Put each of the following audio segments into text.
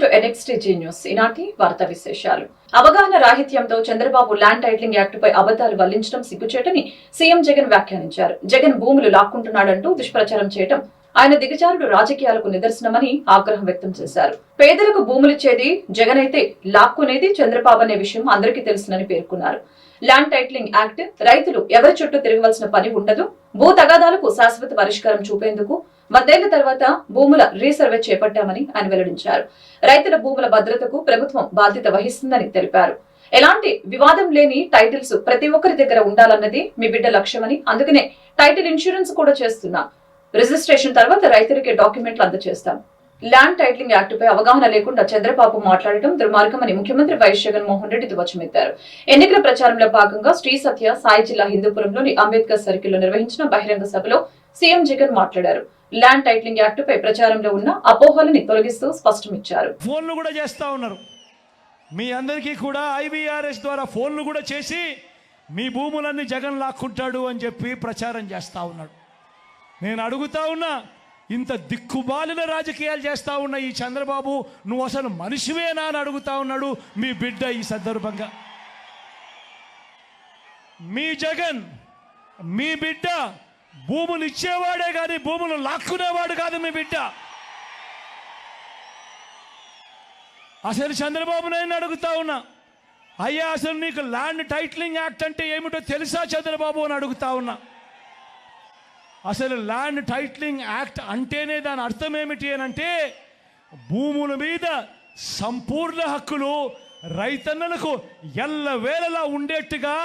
Welcome to NXTG news. ఈనాటి వార్తా విశేషాలు. అవగాహన రాహిత్యంతో చంద్రబాబు ల్యాండ్ టైటిలింగ్ యాక్ట్ పై అబద్దాలు వల్లించడం సిగ్గుచేటని సీఎం జగన్ వ్యాఖ్యానించారు. జగన్ భూములు లాక్కుంటున్నాడంటూ దుష్ప్రచారం చేయడం ఆయన దిగజారుడు రాజకీయాలకు నిదర్శనమని ఆగ్రహం వ్యక్తం చేశారు. పేదలకు భూములిచ్చేది జగన్ అయితే లాక్కునేది చంద్రబాబు అనే విషయం అందరికీ తెలుసునని పేర్కొన్నారు. ల్యాండ్ టైటిలింగ్ యాక్ట్ రైతులు ఎవరి చుట్టూ తిరగవలసిన పని ఉండదు. భూ తగాదాలకు శాశ్వత పరిష్కారం చూపేందుకు 10 ఏళ్ల తర్వాత భూముల రీసర్వే చేపట్టామని ఆయన వెల్లడించారు. రైతుల భూముల భద్రతకు ప్రభుత్వం బాధ్యత వహిస్తుందని తెలిపారు. ఎలాంటి వివాదం లేని టైటిల్స్ ప్రతి ఒక్కరి దగ్గర ఉండాలన్నది మీ బిడ్డ లక్ష్యమని, అందుకనే టైటిల్ ఇన్సూరెన్స్ కూడా చేస్తున్నా. రిజిస్ట్రేషన్ తర్వాత రైతులకే డాక్యుమెంట్లు అందజేస్తాం. ల్యాండ్ టైటిలింగ్ యాక్ట్ పై అవగాహన లేకుండా చంద్రబాబు మాట్లాడటం దుర్మార్గమని ముఖ్యమంత్రి వైఎస్ జగన్మోహన్ రెడ్డి ధ్వజమెత్తారు. ఎన్నికల ప్రచారంలో భాగంగా శ్రీ సత్య సాయి జిల్లా హిందూపురంలోని అంబేద్కర్ సర్కిల్లో నిర్వహించిన బహిరంగ సభలో సీఎం జగన్ మాట్లాడారు. ల్యాండ్ టైటిలింగ్ యాక్ట్ పై ప్రచారంలో ఉన్న అపోహలని తొలగిస్తూ స్పష్టమిచ్చారు. ఫోన్లు కూడా చేస్తా ఉన్నారు. మీ అందరికీ కూడా IVRS ద్వారా ఫోన్లు కూడా చేసి మీ భూములన్నీ జగన్ లాక్కుంటాడు అని చెప్పి ప్రచారం చేస్తా ఉన్నాడు. నేను అడుగుతా ఉన్నా, ఇంత దిక్కుబాలిన రాజకీయాలు చేస్తా ఉన్న ఈ చంద్రబాబు, నువ్వు అసలు మనిషివేనా అని అడుగుతా ఉన్నాడు మీ బిడ్డ. ఈ సందర్భంగా మీ జగన్, మీ బిడ్డ భూములు ఇచ్చేవాడే కానీ భూములు లాక్కునేవాడు కాదు మీ బిడ్డ. అసలు చంద్రబాబు నాయుడు అడుగుతా ఉన్నా, అయ్యా అసలు నీకు ల్యాండ్ టైటిలింగ్ యాక్ట్ అంటే ఏమిటో తెలుసా చంద్రబాబు అని అడుగుతా ఉన్నా. అసలు ల్యాండ్ టైటిలింగ్ యాక్ట్ అంటేనే దాని అర్థం ఏమిటి అని అంటే, భూముల మీద సంపూర్ణ హక్కులు రైతన్నలకు ఎల్లవేళలా ఉండేట్టుగా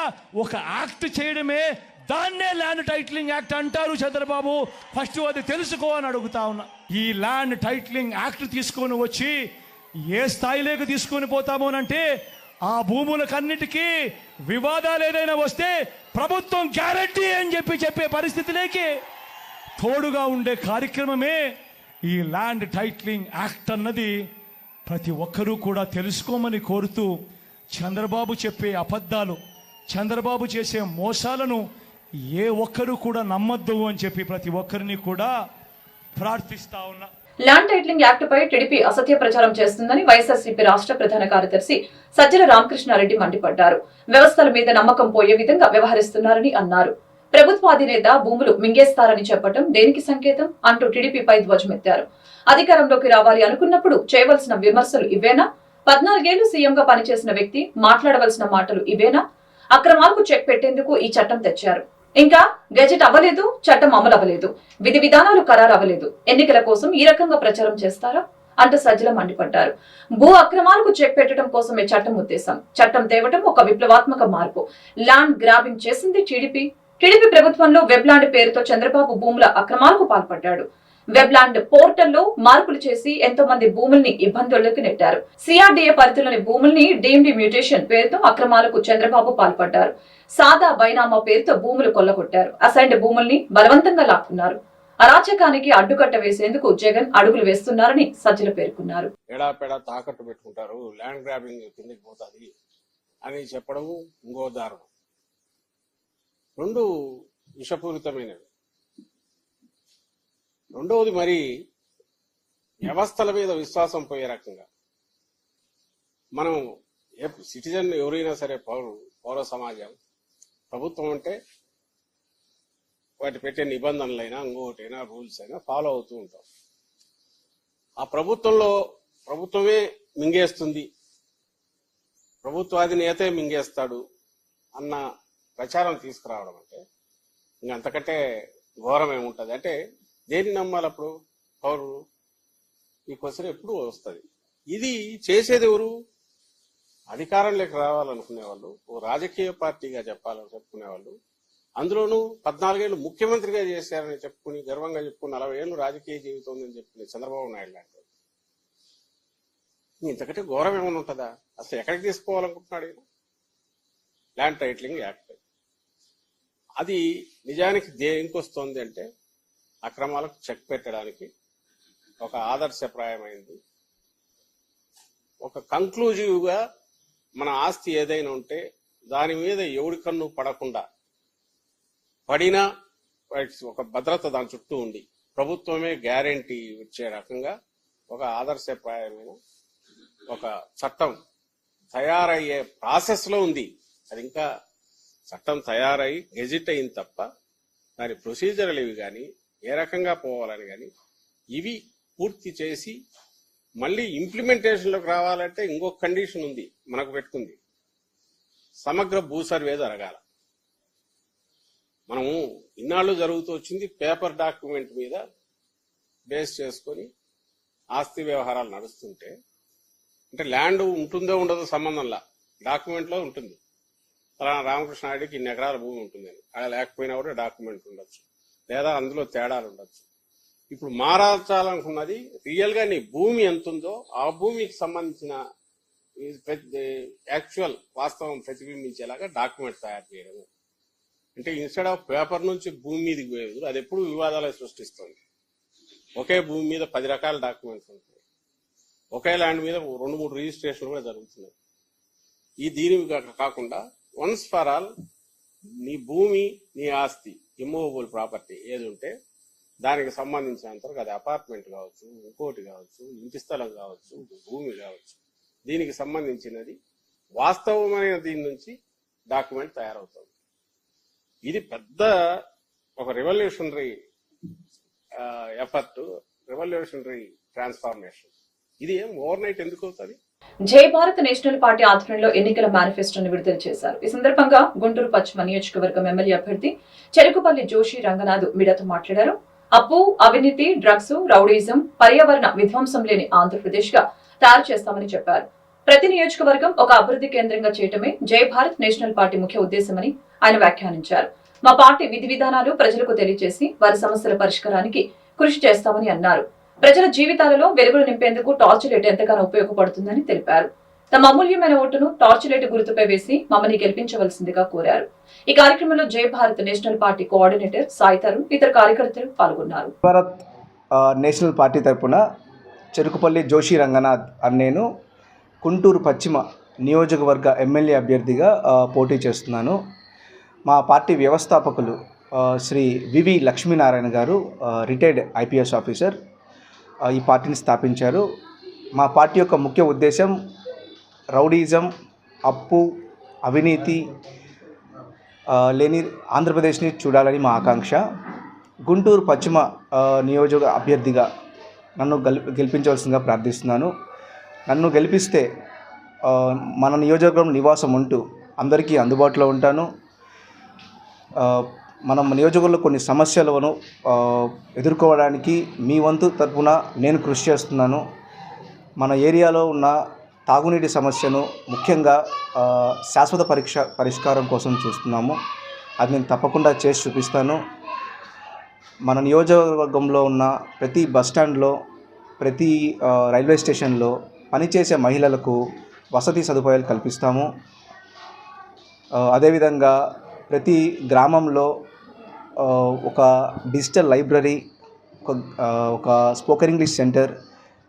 ఒక యాక్ట్ చేయడమే, దాన్నే ల్యాండ్ టైటిలింగ్ యాక్ట్ అంటారు చంద్రబాబు. ఫస్ట్ అది తెలుసుకో అని అడుగుతా ఉన్నా. ఈ ల్యాండ్ టైటిలింగ్ యాక్ట్ తీసుకొని వచ్చి ఏ స్థాయిలోకి తీసుకొని పోతామోనంటే, ఆ భూములకన్నిటికీ వివాదాలు ఏదైనా వస్తే ప్రభుత్వం గ్యారంటీ అని చెప్పే పరిస్థితిలోకి తోడుగా ఉండే కార్యక్రమమే ఈ ల్యాండ్ టైటిలింగ్ యాక్ట్ అన్నది ప్రతి ఒక్కరూ కూడా తెలుసుకోమని కోరుతూ, చంద్రబాబు చెప్పే అబద్ధాలు, చంద్రబాబు చేసే మోసాలను ఏ ఒక్కరూ కూడా నమ్మొద్దు అని చెప్పి ప్రతి ఒక్కరిని కూడా ప్రార్థిస్తా ఉన్నా. ల్యాండ్ టైటిలింగ్ యాక్ట్ పై టీడీపీ అసత్య ప్రచారం చేస్తుందని వైఎస్ఆర్సీపీ రాష్ట్ర ప్రధాన కార్యదర్శి సజ్జల రామకృష్ణారెడ్డి మండిపడ్డారు. వ్యవస్థల మీద నమ్మకం పోయే విధంగా వ్యవహరిస్తున్నారని అన్నారు. ప్రభుత్వ అధినేత భూములు మింగేస్తారని చెప్పడం దేనికి సంకేతం అంటూ టీడీపీపై ధ్వజమెత్తారు. అధికారంలోకి రావాలి అనుకున్నప్పుడు చేయవలసిన విమర్శలు ఇవేనా? 14 ఏళ్లు సీఎంగా పనిచేసిన వ్యక్తి మాట్లాడవలసిన మాటలు ఇవేనా? అక్రమాలకు చెక్ పెట్టేందుకు ఈ చట్టం తెచ్చారు. ఇంకా గెజెట్ అవ్వలేదు, చట్టం అమలు అవ్వలేదు, విధి విధానాలు ఖరారు అవ్వలేదు. ఎన్నికల కోసం ఈ రకంగా ప్రచారం చేస్తారా అంటూ సజ్జల మండిపడ్డారు. భూ అక్రమాలకు చెక్ పెట్టడం కోసమే చట్టం ఉద్దేశం. చట్టం తేవటం ఒక విప్లవాత్మక మార్పు. ల్యాండ్ గ్రాబింగ్ చేసింది టీడీపీ. ప్రభుత్వంలో వెబ్లాండ్ పేరుతో చంద్రబాబు భూముల అక్రమాలకు పాల్పడ్డాడు. వెబ్లాండ్ పోర్టల్లో మార్పులు చేసి ఎంతో మంది భూముల్ని ఇబ్బందుల్లోకి నెట్టారు. CRDA పరిధిలోని భూముల్ని డీమ్డ్ మ్యూటేషన్ పేరుతో అక్రమాలకు చంద్రబాబు పాల్పడ్డారు. సాదా బైనామా పేరుతో భూములు కొల్లగొట్టారు. అసైన్డ్ భూముల్ని బలవంతంగా లాక్కున్నారు. అరాచకానికి అడ్డుకట్ట వేసేందుకు జగన్ అడుగులు వేస్తున్నారని సజ్జల పేర్కొన్నారు. ఎడాపెడా తాకట్టు పెట్టుకుంటారు, ల్యాండ్ గ్రాబింగ్ కిందకి పోతుంది అని చెప్పడం ఇంకో దారుణం. రెండు విషపూరితమైనవి. రెండవది, మరి వ్యవస్థల మీద విశ్వాసం పోయే రకంగా మనం సిటిజన్ ఎవరైనా సరే, పౌర సమాజం, ప్రభుత్వం అంటే వాటి పెట్టే నిబంధనలైనా ఇంకోటైనా రూల్స్ అయినా ఫాలో అవుతూ ఉంటాం. ఆ ప్రభుత్వమే మింగేస్తుంది, ప్రభుత్వాధినేతే మింగేస్తాడు అన్న ప్రచారం తీసుకురావడం అంటే ఇంకంతకంటే ఘోరం ఏముంటుంది? అంటే దేన్ని నమ్మాలి అప్పుడు పౌరులు? ఈ క్వశ్చన్ ఎప్పుడు వస్తుంది. ఇది చేసేది ఎవరు? అధికారంలోకి రావాలనుకునే వాళ్ళు, ఓ రాజకీయ పార్టీగా చెప్పుకునే వాళ్ళు, అందులోనూ 14 ఏళ్ళు ముఖ్యమంత్రిగా చేశారని చెప్పుకుని గర్వంగా చెప్పుకుని 40 ఏళ్ళు రాజకీయ జీవితం ఉందని చెప్పుకునే చంద్రబాబు నాయుడు లాంటి ఇంతకంటే ఘోరం ఏమైనా ఉంటుందా? అసలు ఎక్కడికి తీసుకోవాలనుకుంటున్నాడు ఈయన? ల్యాండ్ టైటిలింగ్ యాక్ట్ అది నిజానికి దేనికి వస్తుంది అంటే, అక్రమాలకు చెక్ పెట్టడానికి ఒక ఆదర్శప్రాయమైంది. ఒక కంక్లూజివ్ గా మన ఆస్తి ఏదైనా ఉంటే దాని మీద ఎవడి కన్ను పడకుండా, పడినా ఒక భద్రత దాని చుట్టూ ఉంది, ప్రభుత్వమే గ్యారంటీ ఇచ్చే రకంగా ఒక ఆదర్శప్రాయమైన ఒక చట్టం తయారయ్యే ప్రాసెస్ లో ఉంది. అది ఇంకా చట్టం తయారై గెజిట్ అయింది తప్ప దాని ప్రొసీజర్లు ఇవి కానీ ఏ రకంగా పోవాలని కానీ ఇవి పూర్తి చేసి మళ్ళీ ఇంప్లిమెంటేషన్లోకి రావాలంటే ఇంకొక కండిషన్ ఉంది మనకు పెట్టుకుంది. సమగ్ర భూ సర్వే జరగాల. మనము ఇన్నాళ్ళు జరుగుతూ వచ్చింది పేపర్ డాక్యుమెంట్ మీద బేస్ చేసుకొని ఆస్తి వ్యవహారాలు నడుస్తుంటే, అంటే ల్యాండ్ ఉంటుందో ఉండదో సంబంధంలా డాక్యుమెంట్లో ఉంటుంది. ఫలానా రామకృష్ణారెడ్డికి ఇన్ని ఎకరాల భూమి ఉంటుందని, అలా లేకపోయినా కూడా డాక్యుమెంట్ ఉండొచ్చు, లేదా అందులో తేడాలు ఉండొచ్చు. ఇప్పుడు మారాల్చాలనుకున్నది రియల్ గా నీ భూమి ఎంత ఉందో ఆ భూమికి సంబంధించిన యాక్చువల్ వాస్తవం ప్రతిబింబించేలాగా డాక్యుమెంట్ తయారు చేయడం. అంటే ఇన్స్టెడ్ ఆఫ్ పేపర్ నుంచి భూమి మీదకి పోయేది అది ఎప్పుడు వివాదాలు సృష్టిస్తుంది. ఒకే భూమి మీద 10 రకాల డాక్యుమెంట్స్ ఉంటాయి, ఒకే ల్యాండ్ మీద 2-3 రిజిస్ట్రేషన్లు కూడా జరుగుతున్నాయి. ఈ దీని కాకుండా వన్స్ ఫర్ ఆల్ నీ భూమి, నీ ఆస్తి, ఇమ్మూవబుల్ ప్రాపర్టీ ఏది ఉంటే దానికి సంబంధించినంతవరకు అది అపార్ట్మెంట్ కావచ్చు, ఇంకోటి కావచ్చు, ఇంటి స్థలం కావచ్చు, భూమి కావచ్చు, దీనికి సంబంధించినది వాస్తవమైన దీని నుంచి డాక్యుమెంట్ తయారవుతుంది. ఇది పెద్ద ఒక రెవల్యూషనరీ ఎఫర్ట్, రెవల్యూషనరీ ట్రాన్స్ఫార్మేషన్. ఇది ఏం ఓవర్ నైట్ ఎందుకు అవుతుంది? జై భారత్ నేషనల్ పార్టీ ఆధ్వర్యంలో ఎన్నికల మేనిఫెస్టోను విడుదల చేశారు. ఈ సందర్భంగా గుంటూరు పశ్చిమ నియోజకవర్గం ఎమ్మెల్యే అభ్యర్థి చెరుకుపల్లి జోషి రంగనాథ్ మీడియాతో మాట్లాడారు. అప్పు, అవినీతి, డ్రగ్స్, రౌడీజం, పర్యావరణ విధ్వంసం లేని ఆంధ్రప్రదేశ్ గా తయారు చేస్తామని చెప్పారు. ప్రతి నియోజకవర్గం ఒక అభివృద్ధి కేంద్రంగా చేయటమే జై భారత్ నేషనల్ పార్టీ ముఖ్య ఉద్దేశమని ఆయన వ్యాఖ్యానించారు. మా పార్టీ విధి విధానాలు ప్రజలకు తెలియజేసి వారి సమస్యల పరిష్కారానికి కృషి చేస్తామని అన్నారు. ప్రజల జీవితాలలో వెలుగులు నింపేందుకు టార్చ్ లైట్ ఎంతగానో ఉపయోగపడుతుందని తెలిపారు. తమ అమూల్యమైన ఓటును టార్చ్ లైట్ గుర్తుపై వేసి మమ్మల్ని గెలిపించవలసిందిగా కోరారు. ఈ కార్యక్రమంలో జై Bharat national party coordinator Sai Tarun, ఇతర కార్యకర్తలు పాల్గొన్నారు. భారత్ నేషనల్ పార్టీ తరఫున చెరుకుపల్లి జోషి రంగనాథ్ అని నేను గుంటూరు పశ్చిమ నియోజకవర్గ ఎమ్మెల్యే అభ్యర్థిగా పోటీ చేస్తున్నాను. మా పార్టీ వ్యవస్థాపకులు శ్రీ వివి లక్ష్మీనారాయణ గారు, రిటైర్డ్ ఐపీఎస్ ఆఫీసర్, ఈ పార్టీని స్థాపించారు. మా పార్టీ యొక్క ముఖ్య ఉద్దేశం రౌడీజం, అప్పు, అవినీతి లేని ఆంధ్రప్రదేశ్ని చూడాలని మా ఆకాంక్ష. గుంటూరు పశ్చిమ నియోజక అభ్యర్థిగా నన్ను గెలిపించవలసిందిగా ప్రార్థిస్తున్నాను. నన్ను గెలిపిస్తే మన నియోజకవర్గం నివాసం ఉంటూ అందరికీ అందుబాటులో ఉంటాను. మనం నియోజకవర్గంలో కొన్ని సమస్యలను ఎదుర్కోవడానికి మీ వంతు తరపున నేను కృషి చేస్తున్నాను. మన ఏరియాలో ఉన్న తాగునీటి సమస్యను ముఖ్యంగా శాశ్వత పరిష్కారం కోసం చూస్తున్నాము. అది నేను తప్పకుండా చేసి చూపిస్తాను. మన నియోజకవర్గంలో ఉన్న ప్రతి బస్టాండ్లో, ప్రతి రైల్వే స్టేషన్లో పనిచేసే మహిళలకు వసతి సదుపాయాలు కల్పిస్తాము. అదేవిధంగా ప్రతి గ్రామంలో ఒక డిజిటల్ లైబ్రరీ, ఒక spoken English centre,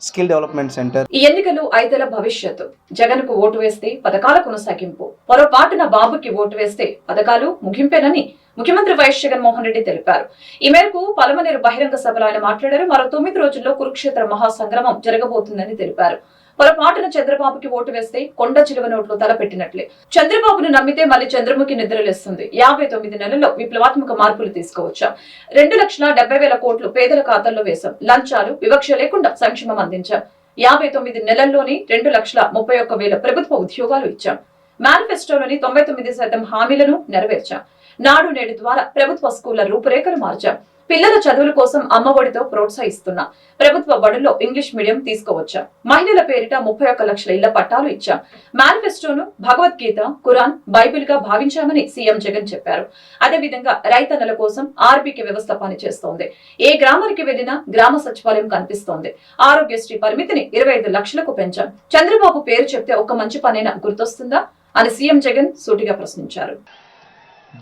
skill development centre. ఈ ఎన్నికలు 5 ఏళ్ల భవిష్యత్తు. జగన్ కు ఓటు వేస్తే పథకాల కొనసాగింపు, పొరపాటున బాబుకి ఓటు వేస్తే పథకాలు ముగింపేనని ముఖ్యమంత్రి వైఎస్ జగన్మోహన్ రెడ్డి తెలిపారు. ఈ మేరకు పలమనేరు బహిరంగ సభలో ఆయన మాట్లాడారు. మరో 9 రోజుల్లో కురుక్షేత్ర మహాసంగ్రామం జరగబోతుందని తెలిపారు. పొరపాటున చంద్రబాబుకి ఓటు వేస్తే కొండ చిలువ నోట్లో తలపెట్టినట్లే. చంద్రబాబును నమ్మితే మళ్ళీ చంద్రముఖి నిద్రలేస్తుంది. 59 నెలల్లో విప్లవాత్మక మార్పులు తీసుకువచ్చాం. 2,70,000 కోట్లు పేదల ఖాతాల్లో వేశాం. లంచాలు, వివక్ష లేకుండా సంక్షేమం అందించాం. 59 నెలల్లోనే 2,31,000 ప్రభుత్వ ఉద్యోగాలు ఇచ్చాం. మేనిఫెస్టోలోని 99% హామీలను నెరవేర్చాం. నాడు నేడు ద్వారా ప్రభుత్వ స్కూళ్ల రూపురేఖలు మార్చాం. పిల్లల చదువుల కోసం అమ్మఒడితో ప్రోత్సహిస్తున్నాం. ప్రభుత్వ బడుల్లో ఇంగ్లీష్ మీడియం తీసుకువచ్చాం. మహిళల పేరిట 31 లక్షల ఇళ్ల పట్టాలు ఇచ్చాం. మేనిఫెస్టోను భగవద్గీత, ఖురాన్, బైబిల్ గా భావించామని సీఎం జగన్ చెప్పారు. అదేవిధంగా రైతన్నల కోసం ఆర్బీకే వ్యవస్థ పనిచేస్తోంది. ఏ గ్రామానికి వెళ్లినా గ్రామ సచివాలయం కనిపిస్తోంది. ఆరోగ్యశ్రీ పరిమితిని 25 లక్షలకు పెంచాం. చంద్రబాబు పేరు చెప్తే ఒక్క మంచి పనైనా గుర్తొస్తుందా అని సీఎం జగన్ సూటిగా ప్రశ్నించారు.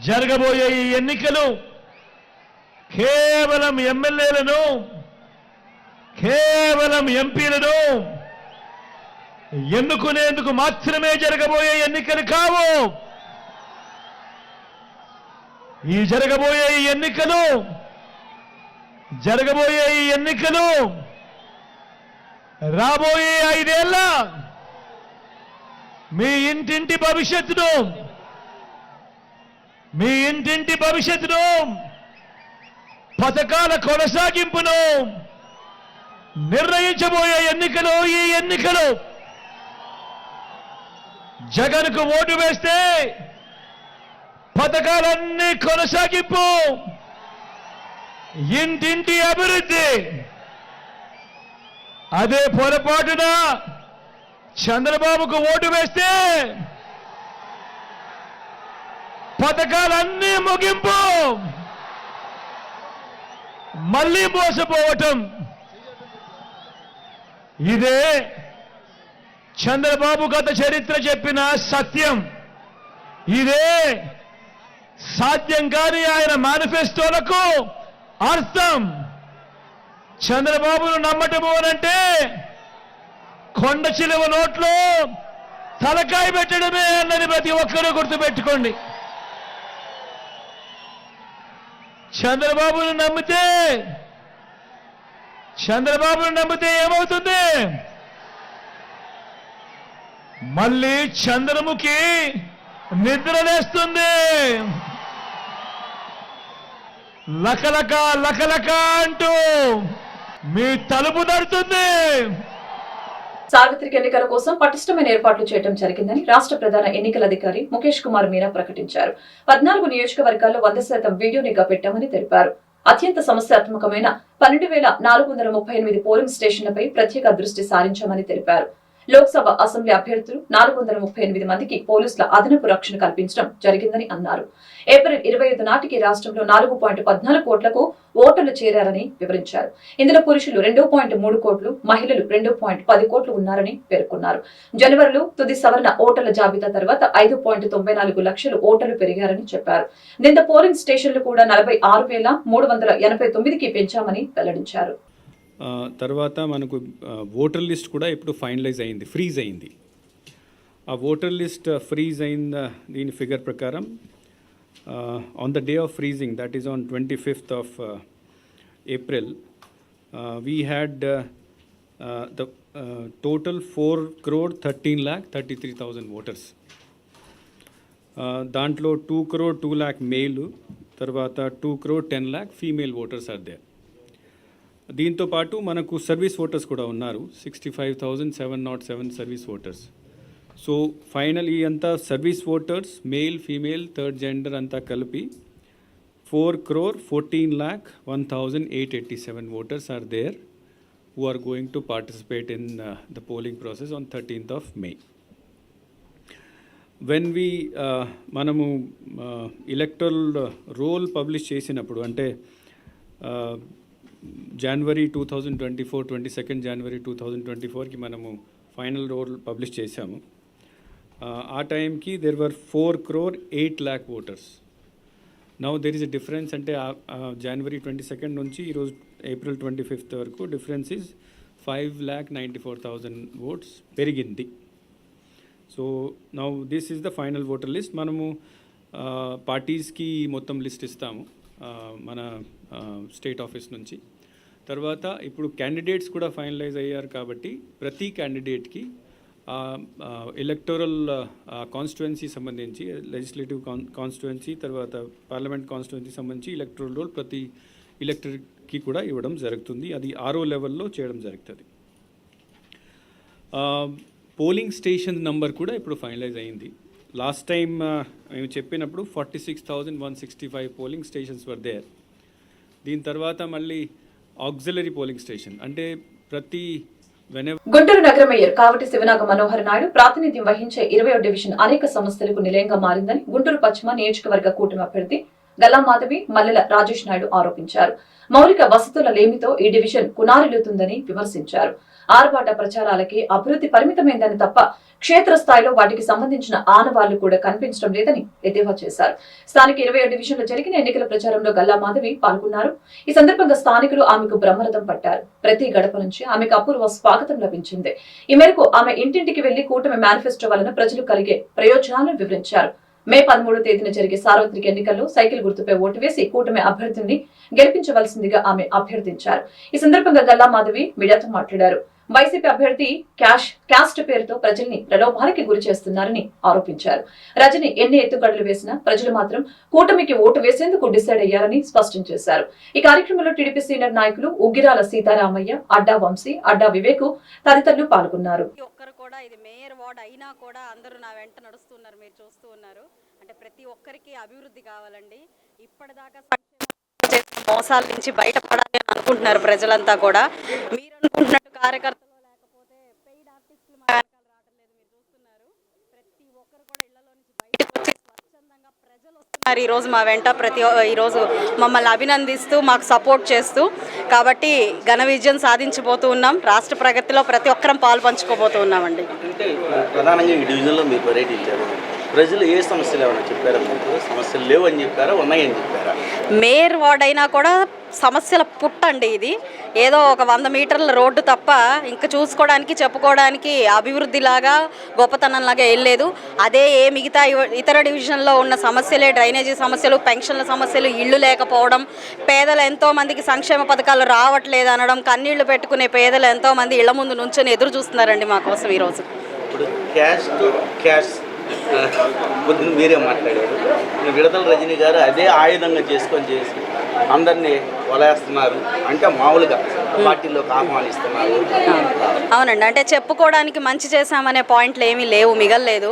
జరగబోయే ఈ ఎన్నికలు కేవలం ఎమ్మెల్యేలను, కేవలం ఎంపీలను ఎన్నుకునేందుకు మాత్రమే జరగబోయే ఎన్నికలు కావు. ఈ జరగబోయే ఈ ఎన్నికలు రాబోయే 5 ఏళ్ల మీ ఇంటింటి భవిష్యత్తును పథకాల కొనసాగింపును నిర్ణయించబోయే ఎన్నికలు ఈ ఎన్నికలు. జగన్కు ఓటు వేస్తే పథకాలన్నీ కొనసాగింపు, ఇంటింటి అభివృద్ధి. అదే పొరపాటున చంద్రబాబుకు ఓటు వేస్తే పథకాలన్నీ ముగింపు, మళ్ళీ మోసపోవటం. ఇదే చంద్రబాబు గత చరిత్ర చెప్పిన సత్యం. ఇదే సాధ్యం కాని ఆయన మేనిఫెస్టోలకు అర్థం. చంద్రబాబును నమ్మటము అనంటే కొండ చిలువ నోట్లో తలకాయ పెట్టడమే అన్నది ప్రతి ఒక్కరూ గుర్తుపెట్టుకోండి. చంద్రబాబును నమ్మితే ఏమవుతుంది? మళ్ళీ చంద్రముఖి నిద్రలేస్తుంది. లకలక లకలక అంటూ మీ తలుపు తడుతుంది. సార్వత్రిక ఎన్నికల కోసం పటిష్టమైన ఏర్పాట్లు చేయడం జరిగిందని రాష్ట్ర ప్రధాన ఎన్నికల అధికారి ముఖేష్ కుమార్ మీనా ప్రకటించారు. 14 నియోజకవర్గాల్లో 100% వీడియో నిఘా పెట్టామని తెలిపారు. అత్యంత సమస్యాత్మకమైన 12,438 పోలింగ్ స్టేషన్లపై ప్రత్యేక దృష్టి సారించామని తెలిపారు. లోక్సభ అసెంబ్లీ అభ్యర్థులు 438 మందికి పోలీసుల అదనపు రక్షణ కల్పించడం జరిగిందని అన్నారు. ఏప్రిల్ 25 నాటికి రాష్ట్రంలో 4.14 కోట్లకు ఓటర్లు చేరారని వివరించారు. ఇందులో పురుషులు 2.3 కోట్లు, మహిళలు 2.10 కోట్లు ఉన్నారని పేర్కొన్నారు. జనవరిలో తుది సవరణ ఓటర్ల జాబితా తర్వాత 5.94 లక్షలు ఓటర్లు పెరిగారని చెప్పారు. దీంతో పోలింగ్ స్టేషన్లు కూడా 46,389కి పెంచామని వెల్లడించారు. తర్వాత మనకు ఓటర్ లిస్ట్ కూడా ఇప్పుడు ఫైనలైజ్ అయింది, ఫ్రీజ్ అయింది. ఆ ఓటర్ లిస్ట్ ఫ్రీజ్ అయిన దీని ఫిగర్ ప్రకారం on the day of freezing, that is on 25th of April, we had the total 4,13,33,000 voters. దాంట్లో 2,02,00,000 మేలు, తర్వాత 2,10,00,000 ఫీమేల్ ఓటర్స్ ఆర్ దేర్. దీంతో పాటు మనకు సర్వీస్ ఓటర్స్ కూడా ఉన్నారు, 65,707 సర్వీస్ ఓటర్స్. సో ఫైనల్ ఈ అంతా service voters, male female third gender అంతా కలిపి 4,14,01,887 voters are there who are going to participate in the polling process on 13th of May. When we మనము ఎలక్టరల్ రోల్ పబ్లిష్ చేసినప్పుడు అంటే జనవరి 2024 22nd జనవరి 2024కి మనము final role publish చేశాము. ఆ టైంకి there were 4,08,00,000 voters. Now there is a difference, అంటే జనవరి 22nd నుంచి ఈరోజు ఏప్రిల్ 25th వరకు డిఫరెన్స్ ఈజ్ 5,94,000 ఓట్స్ పెరిగింది. So now this is the final voter list. మనము పార్టీస్కి మొత్తం లిస్ట్ ఇస్తాము మన స్టేట్ ఆఫీస్ నుంచి. తర్వాత ఇప్పుడు క్యాండిడేట్స్ కూడా ఫైనలైజ్ అయ్యారు కాబట్టి ప్రతి క్యాండిడేట్కి ఎలక్టోరల్ కాన్స్టిట్యుయెన్సీ సంబంధించి, లెజిస్లేటివ్ కాన్స్టిట్యుయెన్సీ తర్వాత పార్లమెంట్ కాన్స్టిట్యుయెన్సీ సంబంధించి ఎలక్టోరల్ రోల్ ప్రతి ఎలక్టర్కి కూడా ఇవ్వడం జరుగుతుంది. అది 6వ లెవెల్లో చేయడం జరుగుతుంది. పోలింగ్ స్టేషన్ నంబర్ కూడా ఇప్పుడు ఫైనలైజ్ అయింది. లాస్ట్ టైం మేము చెప్పినప్పుడు 46,165 పోలింగ్ స్టేషన్స్ వర్ దేర్. దీని తర్వాత మళ్ళీ ఆక్సిలరీ పోలింగ్ స్టేషన్ అంటే ప్రతి గుంటూరు నగర మేయర్ కావటి శివనాగ మనోహర్ నాయుడు ప్రాతినిధ్యం వహించే 20వ డివిజన్ అనేక సమస్యలకు నిలయంగా మారిందని గుంటూరు పశ్చిమ నియోజకవర్గ కూటమి అభ్యర్థి గల్లా మాధవి, మల్లెల రాజేష్ నాయుడు ఆరోపించారు. మౌలిక వసతుల లేమితో ఈ డివిజన్ కునారిల్లుతుందని విమర్శించారు. ఆర్భాట ప్రచారాలకి అభివృద్ధి పరిమితమైందని తప్ప క్షేత్రస్థాయిలో వాటికి సంబంధించిన ఆనవాళ్లు కూడా కనిపించడం లేదని ఎద్దేవా చేశారు. స్థానిక 20వ డివిజన్లో జరిగిన ఎన్నికల ప్రచారంలో గల్లా మాధవి పాల్గొన్నారు. ఈ సందర్భంగా స్థానికులు ఆమెకు బ్రహ్మరథం పట్టారు. ప్రతి గడప నుంచి ఆమెకు అపూర్వ స్వాగతం లభించింది. ఈ మేరకు ఆమె ఇంటింటికి వెళ్లి కూటమి మేనిఫెస్టో వలన ప్రజలు కలిగే ప్రయోజనాలను వివరించారు. మే 13వ తేదీన జరిగే సార్వత్రిక ఎన్నికల్లో సైకిల్ గుర్తుపై ఓటు వేసి కూటమి అభ్యర్థిని గెలిపించవలసిందిగా ఆమె అభ్యర్థించారు. ఈ సందర్భంగా గల్లా మాధవి మీడియాతో మాట్లాడారు. వైసీపీ అభ్యర్థి క్యాస్ట్ పేరుతో ప్రజల్ని ప్రలోభానికి గురి చేస్తున్నారని ఆరోపించారు. రజని ఎన్ని ఎత్తుగడలు వేసినా ప్రజలు మాత్రం కూటమికి ఓటు వేసేందుకు డిసైడ్ అయ్యారని స్పష్టం చేశారు. ఈ కార్యక్రమంలో టీడీపీ సీనియర్ నాయకులు ఉగ్గిరాల సీతారామయ్య, అడ్డా వంశీ, అడ్డా వివేకు తదితరులు పాల్గొన్నారు. ఇది మేయర్ వార్డ్ అయినా కూడా అందరూ నా వెంట నడుస్తున్నారు. మీరు చూస్తూ ఉన్నారు. అంటే ప్రతి ఒక్కరికి అభివృద్ధి కావాలండి. ఇప్పటిదాకా మోసాల నుంచి బయటపడాలి అని అనుకుంటున్నారు ప్రజలంతా కూడా. మీరు అనుకుంటున్నట్టు కార్యకర్తలు లేకపోతే పెయిడ్ ఆర్టిస్టులు మా వెనకాల రావడం లేదు. మీరు చూస్తున్నారు. ప్రతి ఒక్కరు కూడా ఇళ్లలో నుంచి బయటకు వచ్చి స్వచ్ఛందంగా ప్రజలు వస్తున్నారు ఈరోజు మా వెంట. ఈరోజు మమ్మల్ని అభినందిస్తూ మాకు సపోర్ట్ చేస్తూ, కాబట్టి ఘన విజయం సాధించబోతూ ఉన్నాం. రాష్ట్ర ప్రగతిలో ప్రతి ఒక్కరం పాలు పంచుకోబోతూ ఉన్నామండి. అంటే ప్రధానంగా ఈ డివిజన్లో మీరు పర్యటించారు. ప్రజలు ఏ సమస్యలు ఏమైనా చెప్పారా? మీకు సమస్యలు లేవు అని చెప్పారా, ఉన్నాయని చెప్పారా? మేయర్ వార్డ్ అయినా కూడా సమస్యల పుట్టండి ఇది. ఏదో ఒక 100 మీటర్ల రోడ్డు తప్ప ఇంకా చూసుకోవడానికి చెప్పుకోవడానికి అభివృద్ధిలాగా గొప్పతనంలాగా వెళ్ళలేదు. అదే మిగతా ఇతర డివిజన్లో ఉన్న సమస్యలే డ్రైనేజీ సమస్యలు, పెన్షన్ల సమస్యలు, ఇళ్ళు లేకపోవడం, పేదలు ఎంతోమందికి సంక్షేమ పథకాలు రావట్లేదు అనడం, కన్నీళ్లు పెట్టుకునే పేదలు ఎంతోమంది ఇళ్ల ముందు నుంచొని ఎదురు చూస్తున్నారండి మా కోసం ఈరోజు. ఇప్పుడు క్యాష్ పొద్దున్న మీరే మాట్లాడారు. విడదల రజనీ గారు అదే ఆయుధంగా చేసి అందరినీ వలేస్తున్నారు. అంటే మామూలుగా పార్టీలోకి ఆహ్వానిస్తున్నారు. అవునండి. అంటే చెప్పుకోవడానికి మంచి చేశామనే పాయింట్లు ఏమీ లేవు, మిగల్లేదు.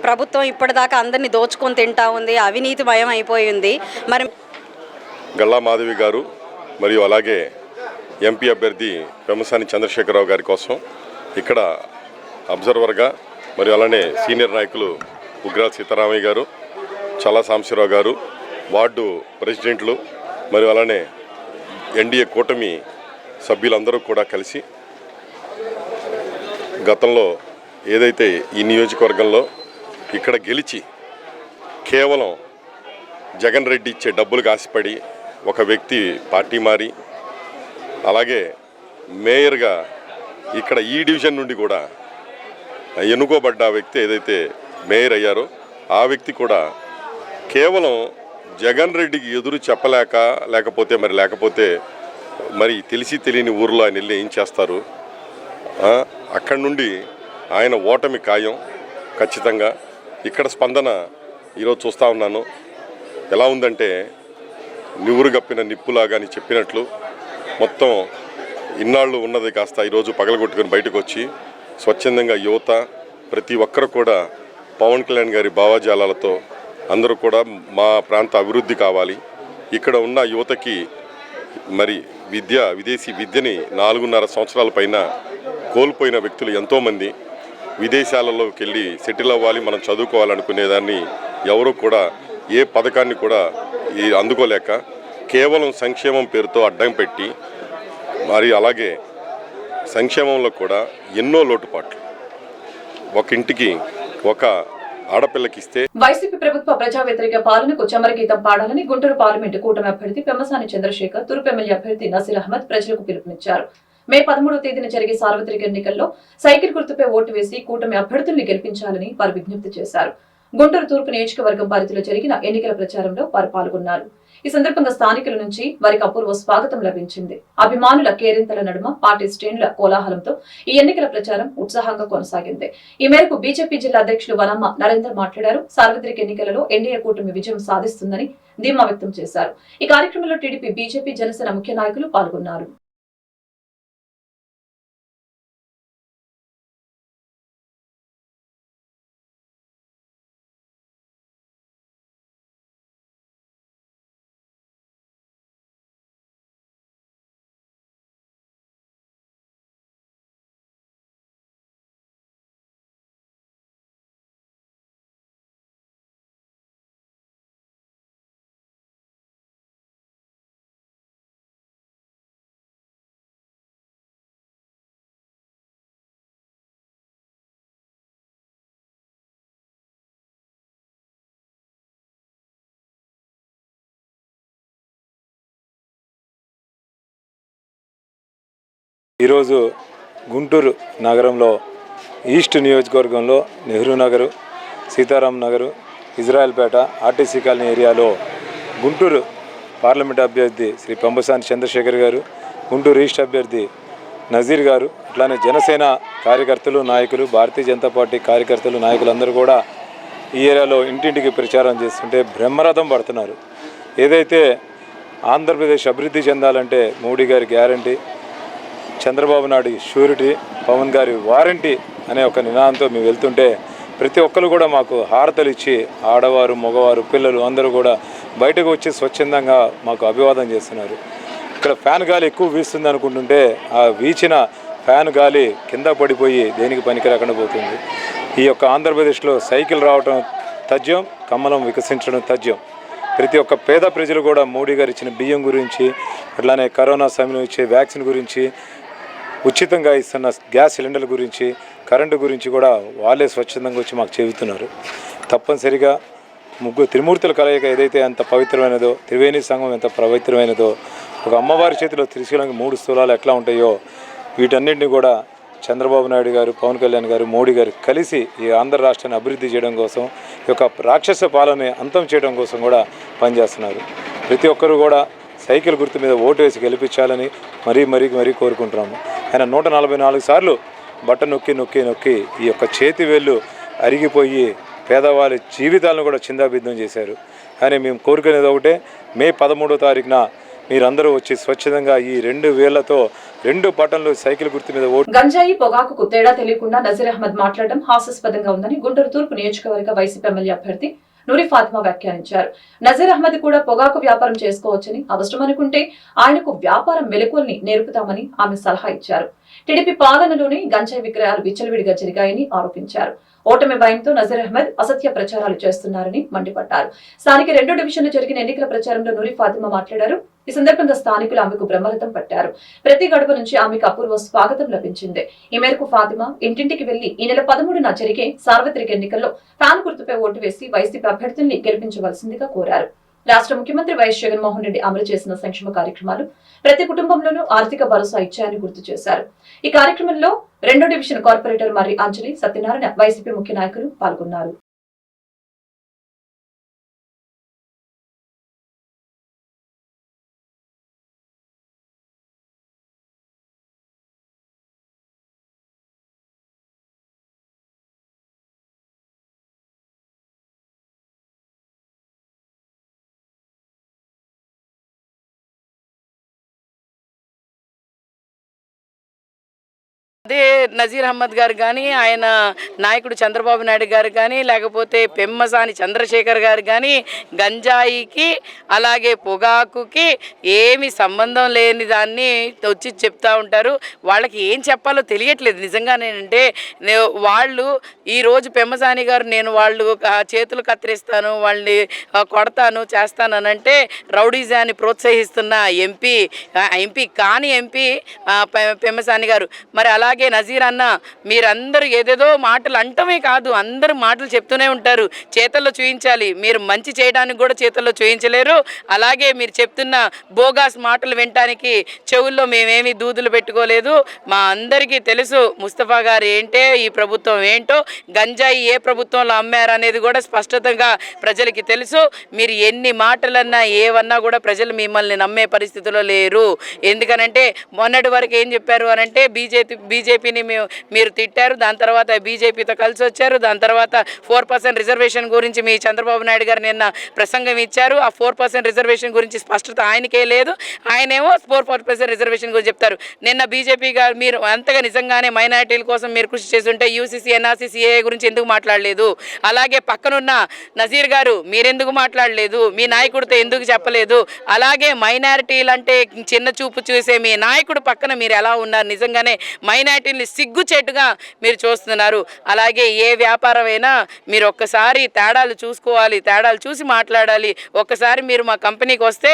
ప్రభుత్వం ఇప్పటిదాకా అందరినీ దోచుకొని తింటా ఉంది, అవినీతిమయం అయిపోయింది. మరి గల్లా మాధవి గారు మరియు అలాగే ఎంపీ అభ్యర్థి పెమ్మసాని చంద్రశేఖరరావు గారి కోసం ఇక్కడ అబ్జర్వర్గా మరియు అలానే సీనియర్ నాయకులు ఉగ్రాల సీతారామయ్య గారు, చల్లా సాంబశివరావు గారు, వార్డు ప్రెసిడెంట్లు మరియు అలానే ఎన్డీఏ కూటమి సభ్యులందరూ కూడా కలిసి గతంలో ఏదైతే ఈ నియోజకవర్గంలో ఇక్కడ గెలిచి కేవలం జగన్ రెడ్డి ఇచ్చే డబ్బులకు ఆశపడి ఒక వ్యక్తి పార్టీ మారి, అలాగే మేయర్గా ఇక్కడ ఈ డివిజన్ నుండి కూడా ఎన్నుకోబడ్డ వ్యక్తి ఏదైతే మేయర్ అయ్యారో ఆ వ్యక్తి కూడా కేవలం జగన్ రెడ్డికి ఎదురు చెప్పలేక లేకపోతే తెలిసి తెలియని ఊర్లో ఆయన వెళ్ళి ఏం చేస్తారు. అక్కడి నుండి ఆయన ఓటమి ఖాయం ఖచ్చితంగా. ఇక్కడ స్పందన ఈరోజు చూస్తూ ఉన్నాను. ఎలా ఉందంటే నివురు గప్పిన నిప్పులాగా అని చెప్పినట్లు మొత్తం ఇన్నాళ్ళు ఉన్నది కాస్త ఈరోజు పగలగొట్టుకొని బయటకు వచ్చి స్వచ్ఛందంగా యువత ప్రతి ఒక్కరు కూడా పవన్ కళ్యాణ్ గారి భావజాలాలతో అందరూ కూడా మా ప్రాంత అభివృద్ధి కావాలి, ఇక్కడ ఉన్న యువతకి విదేశీ విద్యని 4.5 సంవత్సరాల పైన కోల్పోయిన వ్యక్తులు ఎంతోమంది విదేశాలలోకి వెళ్ళి సెటిల్ అవ్వాలి, మనం చదువుకోవాలనుకునేదాన్ని ఎవరు కూడా ఏ పథకాన్ని కూడా అందుకోలేక కేవలం సంక్షేమం పేరుతో అడ్డం పెట్టి, అలాగే సంక్షేమంలో కూడా ఎన్నో లోటుపాట్లు. ఒక ఇంటికి ఒక ఆడపిల్లకిస్తే వైసీపీ ప్రభుత్వ ప్రజా వ్యతిరేక పాలనకు చమరగీతం పాడాలని గుంటూరు పార్లమెంటు కూటమి అభ్యర్థి పెమ్మసాని చంద్రశేఖర్, తూర్పు ఎమ్మెల్యే అభ్యర్థి నసీర్ అహ్మద్ ప్రజలకు పిలుపునిచ్చారు. మే 13వ తేదీన జరిగే సార్వత్రిక ఎన్నికల్లో సైకిల్ గుర్తుపై ఓటు వేసి కూటమి అభ్యర్థుల్ని గెలిపించాలని వారు విజ్ఞప్తి చేశారు. గుంటూరు తూర్పు నియోజకవర్గం పరిధిలో జరిగిన ఎన్నికల ప్రచారంలో వారు పాల్గొన్నారు. ఈ సందర్భంగా స్థానికుల నుంచి వారికి అపూర్వ స్వాగతం లభించింది. అభిమానుల కేరింతల నడుమ పార్టీ శ్రేణుల కోలాహలంతో ఈ ఎన్నికల ప్రచారం ఉత్సాహంగా కొనసాగింది. ఈ మేరకు బీజేపీ జిల్లా అధ్యక్షులు వనమ్మ నరేందర్ మాట్లాడారు. సార్వత్రిక ఎన్నికలలో ఎన్డీఏ కూటమి విజయం సాధిస్తుందని ధీమా వ్యక్తం చేశారు. ఈ కార్యక్రమంలో టీడీపీ, బీజేపీ, జనసేన ముఖ్య నాయకులు పాల్గొన్నారు. ఈరోజు గుంటూరు నగరంలో ఈస్ట్ నియోజకవర్గంలో నెహ్రూ నగరు, సీతారాం నగరు, ఇజ్రాయల్పేట, ఆర్టీసీ కాలనీ ఏరియాలో గుంటూరు పార్లమెంట్ అభ్యర్థి శ్రీ పెమ్మసాని చంద్రశేఖర్ గారు, గుంటూరు ఈస్ట్ అభ్యర్థి నజీర్ గారు, అట్లానే జనసేన కార్యకర్తలు, నాయకులు, భారతీయ జనతా పార్టీ కార్యకర్తలు, నాయకులందరూ కూడా ఈ ఏరియాలో ఇంటింటికి ప్రచారం చేస్తుంటే బ్రహ్మరథం పడుతున్నారు. ఏదైతే ఆంధ్రప్రదేశ్ అభివృద్ధి చెందాలంటే మోడీ గారి గ్యారంటీ, చంద్రబాబు నాయుడు షూరిటీ, పవన్ గారి వారంటీ అనే ఒక నినాదంతో మేము వెళ్తుంటే ప్రతి ఒక్కరు కూడా మాకు హారతలు ఇచ్చి, ఆడవారు, మగవారు, పిల్లలు అందరూ కూడా బయటకు వచ్చి స్వచ్ఛందంగా మాకు అభివాదం చేస్తున్నారు. ఇక్కడ ఫ్యాన్ గాలి ఎక్కువ వీస్తుంది అనుకుంటుంటే ఆ వీచిన ఫ్యాన్ గాలి కింద పడిపోయి దేనికి పనికి రాకుండా పోతుంది. ఈ యొక్క ఆంధ్రప్రదేశ్లో సైకిల్ రావటం తథ్యం, కమలం వికసించడం తథ్యం. ప్రతి ఒక్క పేద ప్రజలు కూడా మోడీ గారు ఇచ్చిన బియ్యం గురించి, అట్లానే కరోనా సమయంలో ఇచ్చే వ్యాక్సిన్ గురించి, ఉచితంగా ఇస్తున్న గ్యాస్ సిలిండర్ల గురించి, కరెంటు గురించి కూడా వాళ్ళే స్వచ్ఛందంగా వచ్చి మాకు చెబుతున్నారు. తప్పనిసరిగా త్రిమూర్తుల కలయిక ఏదైతే అంత పవిత్రమైనదో, త్రివేణి సంఘం ఎంత పవిత్రమైనదో, ఒక అమ్మవారి చేతిలో త్రిశూలంగా 3 స్థూలాలు ఎట్లా ఉంటాయో వీటన్నింటినీ కూడా చంద్రబాబు నాయుడు గారు, పవన్ కళ్యాణ్ గారు, మోడీ గారు కలిసి ఈ ఆంధ్ర రాష్ట్రాన్ని అభివృద్ధి చేయడం కోసం, ఈ యొక్క రాక్షస పాలనని అంతం చేయడం కోసం కూడా పనిచేస్తున్నారు. ప్రతి ఒక్కరూ కూడా సైకిల్ గుర్తు మీద ఓటు వేసి గెలిపించాలని మరీ కోరుకుంటున్నాము. ఆయన 144 సార్లు బట్ట నొక్కి ఈ యొక్క చేతి వేళ్ళు అరిగిపోయి పేదవాళ్ళ జీవితాలను కూడా చిందాభిద్దం చేశారు. కానీ మేము కోరుకునేది ఒకటే, మే 13వ తారీఖున మీరందరూ వచ్చి స్వచ్ఛందంగా ఈ 2 వేళ్లతో 2 బటన్లు సైకిల్ గుర్తు మీద ఓటు. గంజాయి పొగాకు తేడా తెలియకుండా నజీర్ అహ్మద్ మాట్లాడడం హాస్యాస్పదంగా ఉందని గుంటూరు తూర్పు నియోజకవర్గ వైసీపీ ఎమ్మెల్యే అభ్యర్థి నూరి ఫాతిమా వ్యాఖ్యానించారు. నజీర్ అహ్మద్ కూడా పొగాకు వ్యాపారం చేసుకోవచ్చని, అవసరం అనుకుంటే ఆయనకు వ్యాపారం మెలకువల్ని నేర్పుతామని ఆమె సలహా ఇచ్చారు. టీడీపీ పాలనలోనే గంజాయి విక్రయాలు విచ్చలవిడిగా జరిగాయని ఆరోపించారు. ఓటమి భయంతో నజీర్ అహ్మద్ అసత్య ప్రచారాలు చేస్తున్నారని మండిపడ్డారు. స్థానిక 2 డివిజన్లు జరిగిన ఎన్నికల ప్రచారంలో నూరి ఫాతిమా మాట్లాడారు. ఈ సందర్భంగా స్థానికులు ఆమెకు బ్రహ్మరథం పట్టారు. ప్రతి గడప నుంచి ఆమెకు అపూర్వ స్వాగతం లభించింది. ఈ మేరకు ఫాతిమా ఇంటింటికి వెళ్లి ఈ నెల 13న జరిగే సార్వత్రిక ఎన్నికల్లో ఫ్యాన్ గుర్తుపై ఓటు వేసి వైసీపీ అభ్యర్థుల్ని గెలిపించవలసిందిగా కోరారు. రాష్ట్ర ముఖ్యమంత్రి వైఎస్ జగన్మోహన్ రెడ్డి అమలు చేసిన సంక్షేమ కార్యక్రమాలు ప్రతి కుటుంబంలోనూ ఆర్థిక భరోసా ఇచ్చాయని గుర్తు చేశారు. ఈ కార్యక్రమంలో 2వ డివిజన్ కార్పొరేటర్ మరి అంజలి సత్యనారాయణ, వైసీపీ ముఖ్య నాయకులు పాల్గొన్నారు. అదే నజీర్ అహ్మద్ గారు కానీ, ఆయన నాయకుడు చంద్రబాబు నాయుడు గారు కానీ, లేకపోతే పెమ్మసాని చంద్రశేఖర్ గారు కానీ గంజాయికి అలాగే పొగాకుకి ఏమి సంబంధం లేని దాన్ని వచ్చి చెప్తా ఉంటారు. వాళ్ళకి ఏం చెప్పాలో తెలియట్లేదు నిజంగానేంటే. వాళ్ళు ఈరోజు పెమ్మసాని గారు నేను వాళ్ళు చేతులు కత్తిరిస్తాను, వాళ్ళని కొడతాను, చేస్తానంటే రౌడీజాన్ని ప్రోత్సహిస్తున్న ఎంపీ కాని ఎంపీ పెమ్మసాని గారు. మరి అలాగే నజీర్ అన్న, మీరందరూ ఏదేదో మాటలు అంటమే కాదు, అందరూ మాటలు చెప్తూనే ఉంటారు. చేతల్లో చూయించాలి. మీరు మంచి చేయడానికి కూడా చేతల్లో చూయించలేరు. అలాగే మీరు చెప్తున్న బోగాస్ మాటలు వినటానికి చెవుల్లో మేమేమి దూదులు పెట్టుకోలేదు. మా అందరికీ తెలుసు ముస్తఫా గారు ఏంటో, ఈ ప్రభుత్వం ఏంటో, గంజాయి ఏ ప్రభుత్వంలో అమ్మారు అనేది కూడా స్పష్టంగా ప్రజలకి తెలుసు. మీరు ఎన్ని మాటలన్నా ఏవన్నా కూడా ప్రజలు మిమ్మల్ని నమ్మే పరిస్థితిలో లేరు. ఎందుకనంటే మొన్నటి వరకు ఏం చెప్పారు అనంటే బీజేపీని మీరు తిట్టారు, దాని తర్వాత బీజేపీతో కలిసి వచ్చారు, దాని తర్వాత 4% రిజర్వేషన్ గురించి మీ చంద్రబాబు నాయుడు గారు నిన్న ప్రసంగం ఇచ్చారు. ఆ 4% రిజర్వేషన్ గురించి స్పష్టత ఆయనకే లేదు. ఆయనేమో 4% రిజర్వేషన్ గురించి చెప్తారు. నిన్న బీజేపీ గారు మీరు అంతగా నిజంగానే మైనారిటీల కోసం మీరు కృషి చేస్తుంటే యూసీసీ, ఎన్ఆర్సీ, సిఏఏ గురించి ఎందుకు మాట్లాడలేదు? అలాగే పక్కనున్న నజీర్ గారు మీరెందుకు మాట్లాడలేదు? మీ నాయకుడితో ఎందుకు చెప్పలేదు? అలాగే మైనారిటీలు అంటే చిన్న చూపు చూసే మీ నాయకుడు పక్కన మీరు ఎలా ఉన్నారు? నిజంగానే మైనారిటీని సిగ్గుచేటుగా మీరు చూస్తున్నారు. అలాగే ఏ వ్యాపారమైనా మీరు ఒక్కసారి తేడాలు చూసుకోవాలి, తేడాలు చూసి మాట్లాడాలి. ఒక్కసారి మీరు మా కంపెనీకి వస్తే.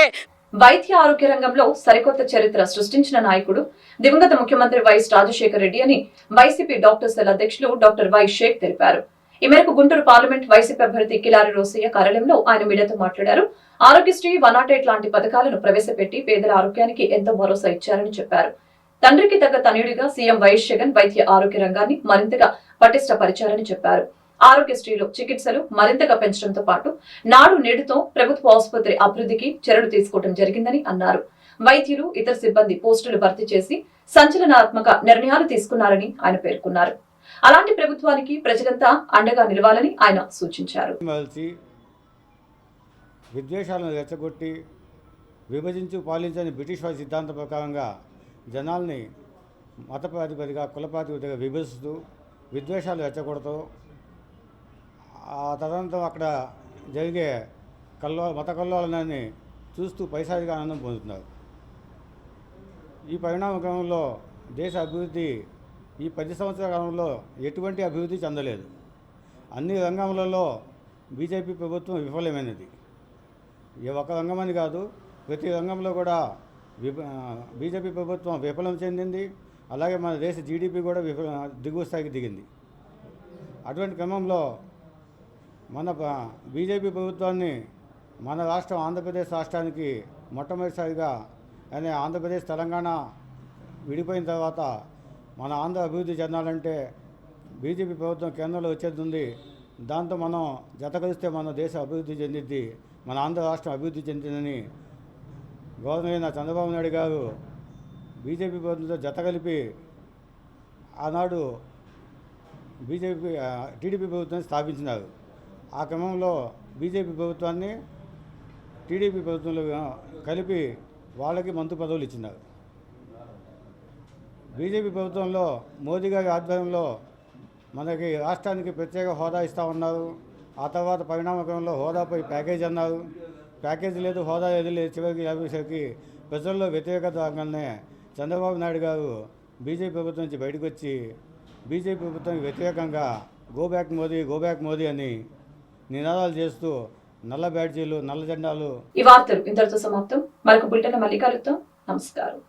వైద్య ఆరోగ్య రంగంలో సరికొత్త చరిత్ర సృష్టించిన నాయకుడు దివంగత ముఖ్యమంత్రి వైఎస్ రాజశేఖర రెడ్డి అని వైసీపీ డాక్టర్ సెల్ అధ్యక్షులు డాక్టర్ వై షేక్ తెలిపారు. ఈ మేరకు గుంటూరు పార్లమెంట్ వైసీపీ అభ్యర్థి కిలారి రోసయ్య కార్యాలయంలో ఆయన మీడియాతో మాట్లాడారు. ఆరోగ్యశ్రీ 108 లాంటి పథకాలను ప్రవేశపెట్టి పేదల ఆరోగ్యానికి ఎంతో భరోసా ఇచ్చారని చెప్పారు. తండ్రికి తగ్గ తనయుడిగా సీఎం వైఎస్ జగన్ వైద్య ఆరోగ్య రంగాన్ని మరింతగా పటిష్టపరిచారని చెప్పారు. ఆరోగ్యశ్రీలో చికిత్సలు మరింతగా పెంచడంతో పాటు నాడు నేడుతో ప్రభుత్వ ఆసుపత్రి అభివృద్ధికి చర్యలు తీసుకోవడం జరిగిందని అన్నారు. వైద్యులు, ఇతర సిబ్బంది పోస్టులు భర్తీ చేసి సంచలనాత్మక నిర్ణయాలు తీసుకున్నారని ఆయన పేర్కొన్నారు. అలాంటి ప్రభుత్వానికి ప్రజలంతా అండగా నిలవాలని ఆయన సూచించారు. విద్వేషాలను రెచ్చగొట్టి విభజించు పాలించని బ్రిటిష్ వారి సిద్ధాంత ప్రకారంగా జనాల్ని మత ప్రాతిపదిగా కుల ప్రాతిపదిగా విభజిస్తూ విద్వేషాలు రెచ్చగొడుతూ ఆ తదనంతరం అక్కడ జరిగే మత కల్లోలనాన్ని చూస్తూ పైసాదిగా ఆనందం పొందుతున్నారు. ఈ పరిణామ క్రమంలో దేశ అభివృద్ధి ఈ 10 సంవత్సరాల కాలంలో ఎటువంటి అభివృద్ధి చెందలేదు. అన్ని రంగములలో బీజేపీ ప్రభుత్వం విఫలమైనది. ఏ ఒక్క రంగమని కాదు, ప్రతి రంగంలో కూడా బీజేపీ ప్రభుత్వం విఫలం చెందింది. అలాగే మన దేశ జీడిపి కూడా దిగువ స్థాయికి దిగింది. అటువంటి క్రమంలో మన బీజేపీ ప్రభుత్వాన్ని మన రాష్ట్రం ఆంధ్రప్రదేశ్ రాష్ట్రానికి మొట్టమొదటిసారిగా అనే ఆంధ్రప్రదేశ్ తెలంగాణ విడిపోయిన తర్వాత మన ఆంధ్ర అభివృద్ధి చెందాలంటే బీజేపీ ప్రభుత్వం కేంద్రంలో వచ్చేది ఉంది. దాంతో మనం జత కలిస్తే మన దేశం అభివృద్ధి చెందిద్ది, మన ఆంధ్ర రాష్ట్రం అభివృద్ధి చెందిందని గవర్నర్ అయిన చంద్రబాబు నాయుడు గారు బీజేపీ ప్రభుత్వంతో జత కలిపి ఆనాడు టీడీపీ ప్రభుత్వాన్ని స్థాపించినారు. ఆ క్రమంలో బీజేపీ ప్రభుత్వాన్ని టీడీపీ ప్రభుత్వంలో కలిపి వాళ్ళకి మంత్రి పదవులు ఇచ్చినారు. బీజేపీ ప్రభుత్వంలో మోదీ గారి ఆధ్వర్యంలో మనకి రాష్ట్రానికి ప్రత్యేక హోదా ఇస్తూ ఉన్నారు. ఆ తర్వాత పరిణామక్రమంలో హోదాపై ప్యాకేజ్ అన్నారు. ప్యాకేజ్ లేదు, హోదా ఏది లేదు. చివరికి 50 ప్రజల్లో వ్యతిరేకత రాగానే చంద్రబాబు నాయుడు గారు బీజేపీ ప్రభుత్వం నుంచి బయటకు వచ్చి బీజేపీ ప్రభుత్వానికి వ్యతిరేకంగా go back Modi, go back Modi అని నినాదాలు చేస్తూ నల్ల బ్యాడ్జీలు, నల్ల జెండాలు. ఈ వార్తలు ఇంతటితో సమాప్తం. మరొక బులెటిన్ మళ్ళీ కలుద్దాం. నమస్కారం.